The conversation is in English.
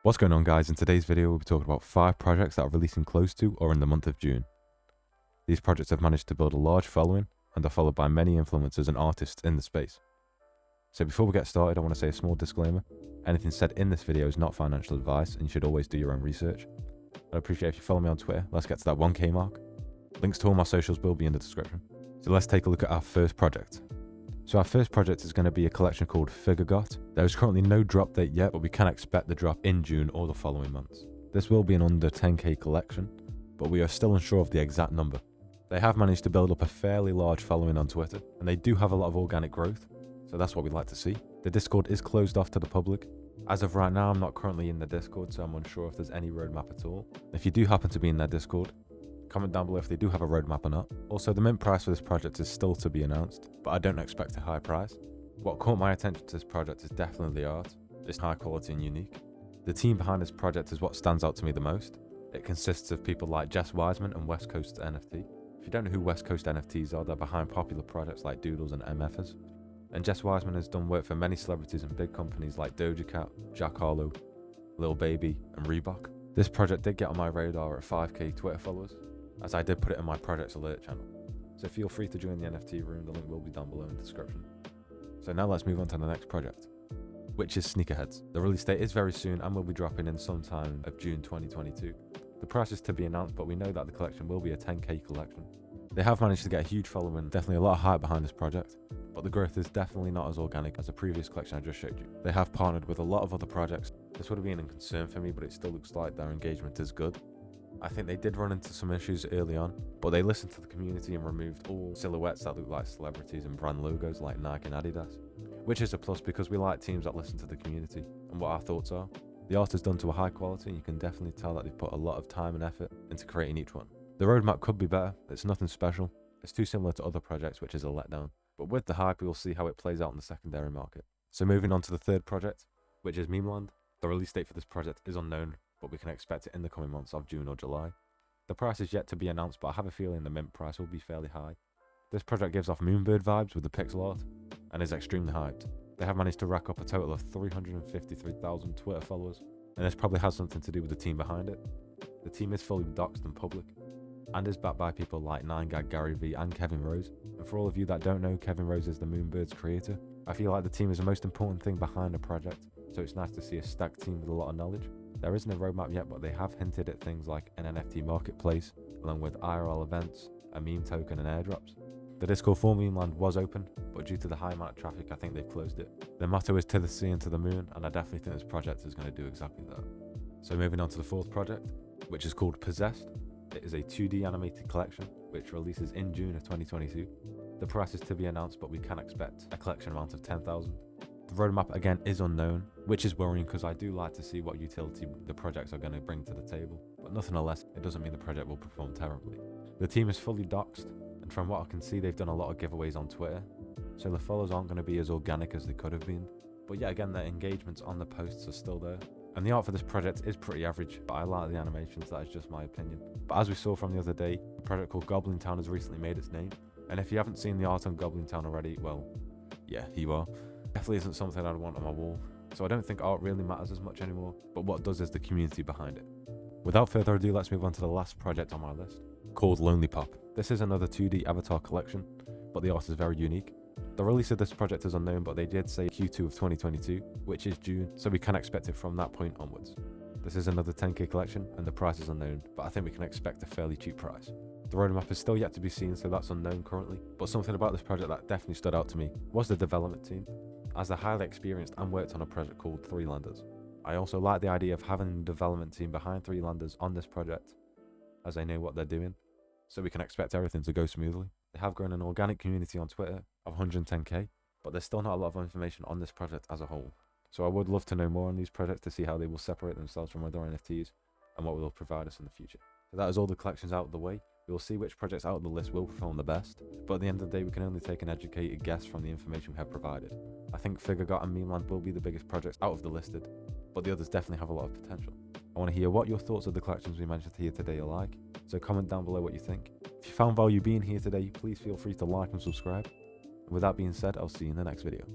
What's going on, guys? In today's video we'll be talking about 5 projects that are releasing close to or in the month of June. These projects have managed to build a large following and are followed by many influencers and artists in the space. So before we get started, I want to say a small disclaimer. Anything said in this video is not financial advice and you should always do your own research. I'd appreciate if you follow me on Twitter. Let's get to that 1K mark. Links to all my socials will be in the description. So let's take a look at our first project. So our first project is going to be a collection called FigureGot. There is currently no drop date yet, but we can expect the drop in June or the following months. This will be an under 10k collection, but we are still unsure of the exact number. They have managed to build up a fairly large following on Twitter, and they do have a lot of organic growth, so that's what we'd like to see. The Discord is closed off to the public. As of right now, I'm not currently in the Discord, so I'm unsure if there's any roadmap at all. If you do happen to be in their Discord, comment down below if they do have a roadmap or not. Also, the mint price for this project is still to be announced, but I don't expect a high price. What caught my attention to this project is definitely the art. It's high quality and unique. The team behind this project is what stands out to me the most. It consists of people like Jess Wiseman and West Coast NFT. If you don't know who West Coast NFTs are, they're behind popular projects like Doodles and MFers. And Jess Wiseman has done work for many celebrities and big companies like Doja Cat, Jack Harlow, Lil Baby and Reebok. This project did get on my radar at 5k Twitter followers, as I did put it in my projects alert channel. So feel free to join the NFT room, the link will be down below in the description. So now let's move on to the next project, which is SneakerHeads. The release date is very soon and will be dropping in sometime of June 2022. The price is to be announced, but we know that the collection will be a 10k collection. They have managed to get a huge following, definitely a lot of hype behind this project, but the growth is definitely not as organic as the previous collection I just showed you. They have partnered with a lot of other projects. This would have been a concern for me, but it still looks like their engagement is good. I think they did run into some issues early on, but they listened to the community and removed all silhouettes that look like celebrities and brand logos like Nike and Adidas, which is a plus because we like teams that listen to the community and what our thoughts are. The art is done to a high quality and you can definitely tell that they've put a lot of time and effort into creating each one. The roadmap could be better, it's nothing special, it's too similar to other projects, which is a letdown, but with the hype we'll see how it plays out in the secondary market. So moving on to the third project, which is Memeland. The release date for this project is unknown, but we can expect it in the coming months of June or July. The price is yet to be announced, but I have a feeling the mint price will be fairly high. This project gives off Moonbird vibes with the pixel art and is extremely hyped. They have managed to rack up a total of 353,000 Twitter followers, and this probably has something to do with the team behind it. The team is fully doxed and public, and is backed by people like 9gag Gary V and Kevin Rose. And for all of you that don't know, Kevin Rose is the Moonbird's creator. I feel like the team is the most important thing behind the project, so it's nice to see a stacked team with a lot of knowledge. There isn't a roadmap yet, but they have hinted at things like an NFT marketplace, along with IRL events, a meme token and airdrops. The Discord for Memeland was open, but due to the high amount of traffic, I think they've closed it. Their motto is to the sea and to the moon, and I definitely think this project is going to do exactly that. So moving on to the fourth project, which is called Possessed. It is a 2D animated collection, which releases in June of 2022. The price is to be announced, but we can expect a collection amount of 10,000. The roadmap again is unknown, which is worrying because I do like to see what utility the projects are going to bring to the table, but nothing less, it doesn't mean the project will perform terribly. The team is fully doxed, and from what I can see they've done a lot of giveaways on Twitter, so the follows aren't going to be as organic as they could have been, but yet again their engagements on the posts are still there. And the art for this project is pretty average, but I like the animations, that is just my opinion. But as we saw from the other day, a project called Goblin Town has recently made its name, and if you haven't seen the art on Goblin Town already, well, yeah, you are. Definitely isn't something I'd want on my wall, so I don't think art really matters as much anymore, but what does is the community behind it. Without further ado, let's move on to the last project on my list, called LonelyPop. This is another 2D avatar collection, but the art is very unique. The release of this project is unknown, but they did say Q2 of 2022, which is June, so we can expect it from that point onwards. This is another 10k collection, and the price is unknown, but I think we can expect a fairly cheap price. The roadmap is still yet to be seen, so that's unknown currently, but something about this project that definitely stood out to me was the development team, as they're highly experienced and worked on a project called Threelanders. I also like the idea of having a development team behind Threelanders on this project, as they know what they're doing, so we can expect everything to go smoothly. They have grown an organic community on Twitter of 110k, but there's still not a lot of information on this project as a whole. So I would love to know more on these projects to see how they will separate themselves from other NFTs and what will provide us in the future. So that is all the collections out of the way. We will see which projects out of the list will perform the best, but at the end of the day we can only take an educated guess from the information we have provided. I think FigureGot and Memeland will be the biggest projects out of the listed, but the others definitely have a lot of potential. I want to hear what your thoughts of the collections we mentioned here today are like, so comment down below what you think. If you found value being here today, please feel free to like and subscribe. And with that being said, I'll see you in the next video.